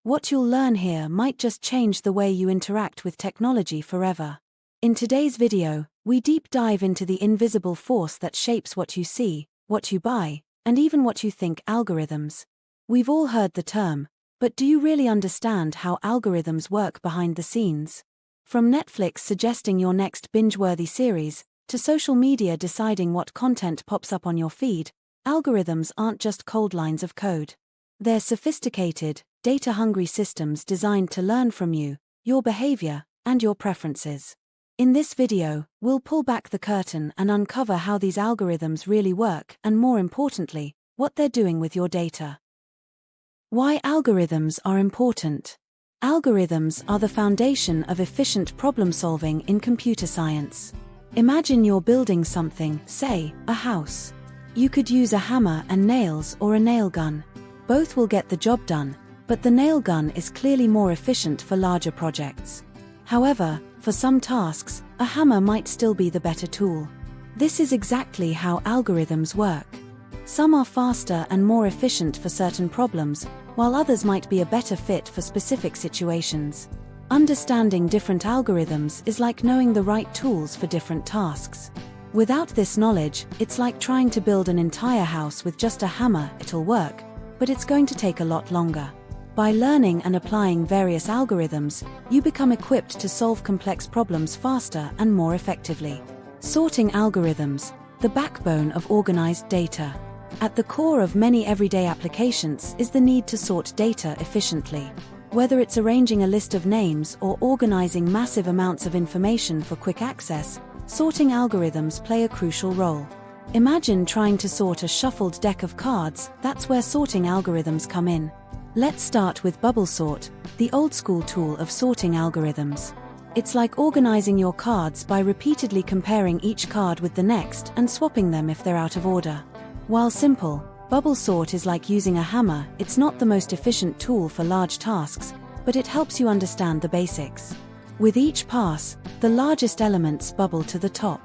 What you'll learn here might just change the way you interact with technology forever. In today's video, we deep dive into the invisible force that shapes what you see, what you buy, and even what you think: algorithms. We've all heard the term, but do you really understand how algorithms work behind the scenes? From Netflix suggesting your next binge-worthy series, to social media deciding what content pops up on your feed, algorithms aren't just cold lines of code. They're sophisticated, data-hungry systems designed to learn from you, your behavior, and your preferences. In this video, we'll pull back the curtain and uncover how these algorithms really work and, more importantly, what they're doing with your data. Why algorithms are important. Algorithms are the foundation of efficient problem-solving in computer science. Imagine you're building something, say, a house. You could use a hammer and nails or a nail gun. Both will get the job done, but the nail gun is clearly more efficient for larger projects. However, for some tasks, a hammer might still be the better tool. This is exactly how algorithms work. Some are faster and more efficient for certain problems, while others might be a better fit for specific situations. Understanding different algorithms is like knowing the right tools for different tasks. Without this knowledge, it's like trying to build an entire house with just a hammer. It'll work, but it's going to take a lot longer. By learning and applying various algorithms, you become equipped to solve complex problems faster and more effectively. Sorting algorithms, the backbone of organized data. At the core of many everyday applications is the need to sort data efficiently. Whether it's arranging a list of names or organizing massive amounts of information for quick access, sorting algorithms play a crucial role. Imagine trying to sort a shuffled deck of cards. That's where sorting algorithms come in. Let's start with bubble sort, the old-school tool of sorting algorithms. It's like organizing your cards by repeatedly comparing each card with the next and swapping them if they're out of order. While simple, bubble sort is like using a hammer. It's not the most efficient tool for large tasks, but it helps you understand the basics. With each pass, the largest elements bubble to the top.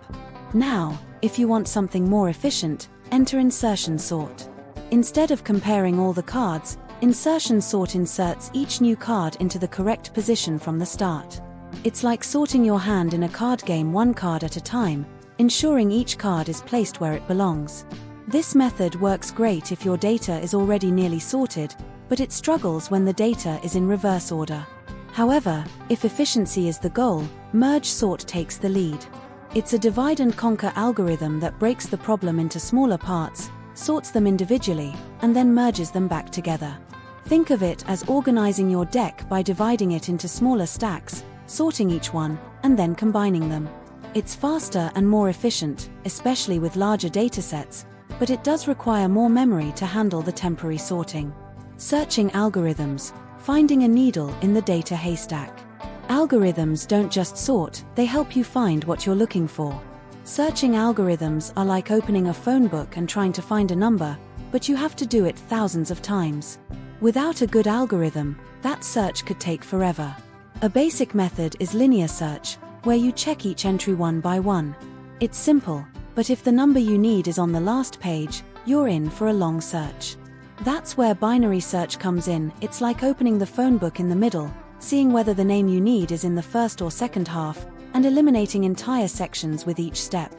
Now, if you want something more efficient, enter insertion sort. Instead of comparing all the cards, insertion sort inserts each new card into the correct position from the start. It's like sorting your hand in a card game, one card at a time, ensuring each card is placed where it belongs. This method works great if your data is already nearly sorted, but it struggles when the data is in reverse order. However, if efficiency is the goal, merge sort takes the lead. It's a divide and conquer algorithm that breaks the problem into smaller parts, sorts them individually, and then merges them back together. Think of it as organizing your deck by dividing it into smaller stacks, sorting each one, and then combining them. It's faster and more efficient, especially with larger datasets, but it does require more memory to handle the temporary sorting. Searching algorithms, finding a needle in the data haystack. Algorithms don't just sort, they help you find what you're looking for. Searching algorithms are like opening a phone book and trying to find a number, but you have to do it thousands of times. Without a good algorithm, that search could take forever. A basic method is linear search, where you check each entry one by one. It's simple, but if the number you need is on the last page, you're in for a long search. That's where binary search comes in. It's like opening the phone book in the middle, seeing whether the name you need is in the first or second half, and eliminating entire sections with each step.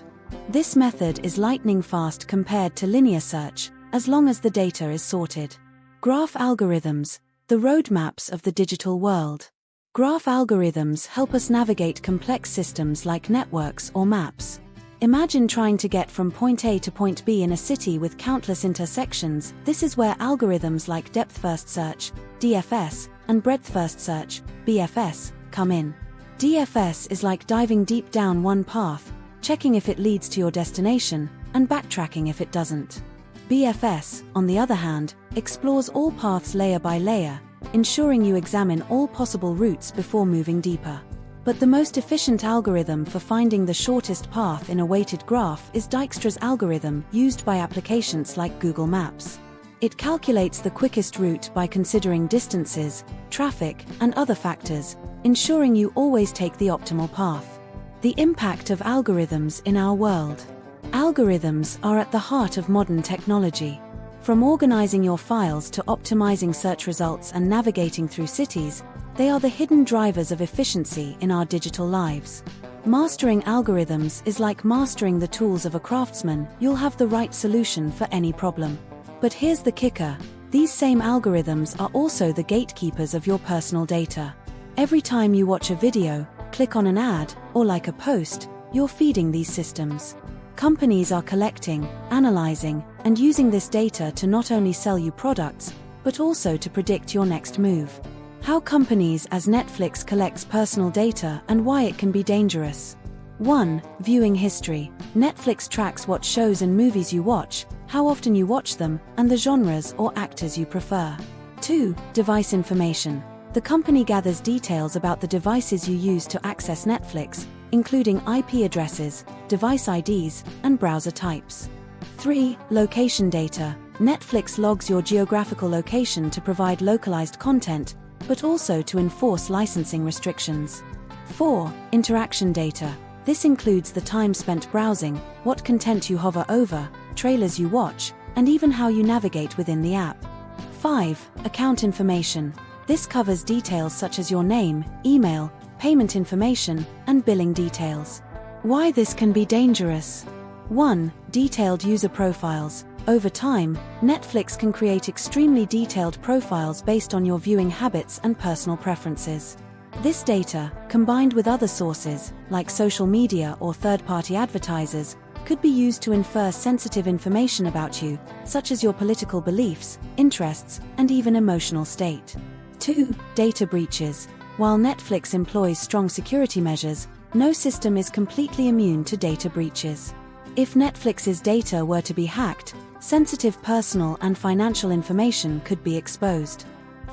This method is lightning fast compared to linear search, as long as the data is sorted. Graph algorithms, the roadmaps of the digital world. Graph algorithms help us navigate complex systems like networks or maps. Imagine trying to get from point A to point B in a city with countless intersections. This is where algorithms like depth-first search, DFS, and breadth-first search, BFS, come in. DFS is like diving deep down one path, checking if it leads to your destination, and backtracking if it doesn't. BFS, on the other hand, explores all paths layer by layer, ensuring you examine all possible routes before moving deeper. But the most efficient algorithm for finding the shortest path in a weighted graph is Dijkstra's algorithm, used by applications like Google Maps. It calculates the quickest route by considering distances, traffic, and other factors, ensuring you always take the optimal path. The impact of algorithms in our world. Algorithms are at the heart of modern technology. From organizing your files to optimizing search results and navigating through cities, they are the hidden drivers of efficiency in our digital lives. Mastering algorithms is like mastering the tools of a craftsman. You'll have the right solution for any problem. But here's the kicker: these same algorithms are also the gatekeepers of your personal data. Every time you watch a video, click on an ad, or like a post, you're feeding these systems. Companies are collecting, analyzing, and using this data to not only sell you products, but also to predict your next move. How companies as Netflix collects personal data and why it can be dangerous. 1. Viewing history. Netflix tracks what shows and movies you watch, how often you watch them, and the genres or actors you prefer. 2. Device information. The company gathers details about the devices you use to access Netflix, including IP addresses, device IDs, and browser types. 3. Location data. Netflix logs your geographical location to provide localized content, but also to enforce licensing restrictions. 4. Interaction data. This includes the time spent browsing, what content you hover over, trailers you watch, and even how you navigate within the app. 5. Account information. This covers details such as your name, email, payment information, and billing details. Why this can be dangerous? 1. Detailed user profiles. Over time, Netflix can create extremely detailed profiles based on your viewing habits and personal preferences. This data, combined with other sources, like social media or third-party advertisers, could be used to infer sensitive information about you, such as your political beliefs, interests, and even emotional state. 2. Data breaches. While Netflix employs strong security measures, no system is completely immune to data breaches. If Netflix's data were to be hacked, sensitive personal and financial information could be exposed.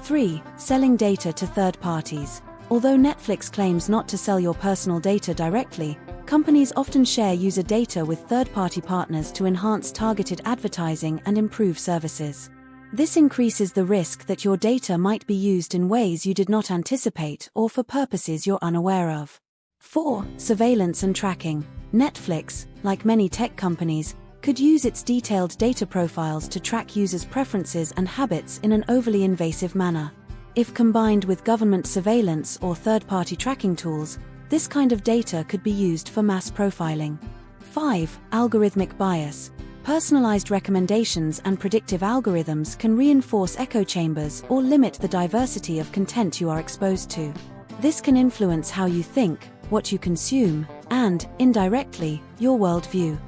3. Selling data to third parties. Although Netflix claims not to sell your personal data directly, companies often share user data with third-party partners to enhance targeted advertising and improve services. This increases the risk that your data might be used in ways you did not anticipate or for purposes you're unaware of. 4. Surveillance and tracking. Netflix, like many tech companies, could use its detailed data profiles to track users' preferences and habits in an overly invasive manner. If combined with government surveillance or third-party tracking tools, this kind of data could be used for mass profiling. 5. Algorithmic bias. Personalized recommendations and predictive algorithms can reinforce echo chambers or limit the diversity of content you are exposed to. This can influence how you think, what you consume, and, indirectly, your worldview.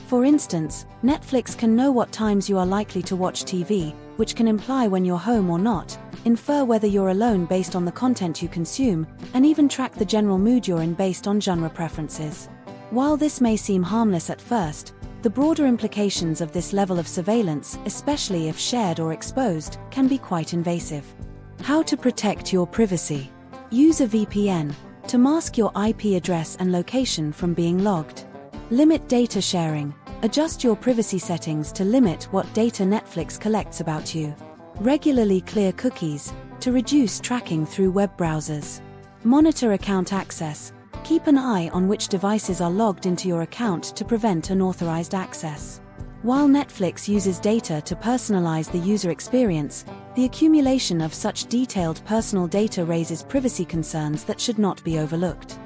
For instance, Netflix can know what times you are likely to watch TV, which can imply when you're home or not, infer whether you're alone based on the content you consume, and even track the general mood you're in based on genre preferences. While this may seem harmless at first, the broader implications of this level of surveillance, especially if shared or exposed, can be quite invasive. How to protect your privacy. Use a VPN to mask your IP address and location from being logged. Limit data sharing. Adjust your privacy settings to limit what data Netflix collects about you. Regularly clear cookies to reduce tracking through web browsers. Monitor account access. Keep an eye on which devices are logged into your account to prevent unauthorized access. While Netflix uses data to personalize the user experience, the accumulation of such detailed personal data raises privacy concerns that should not be overlooked.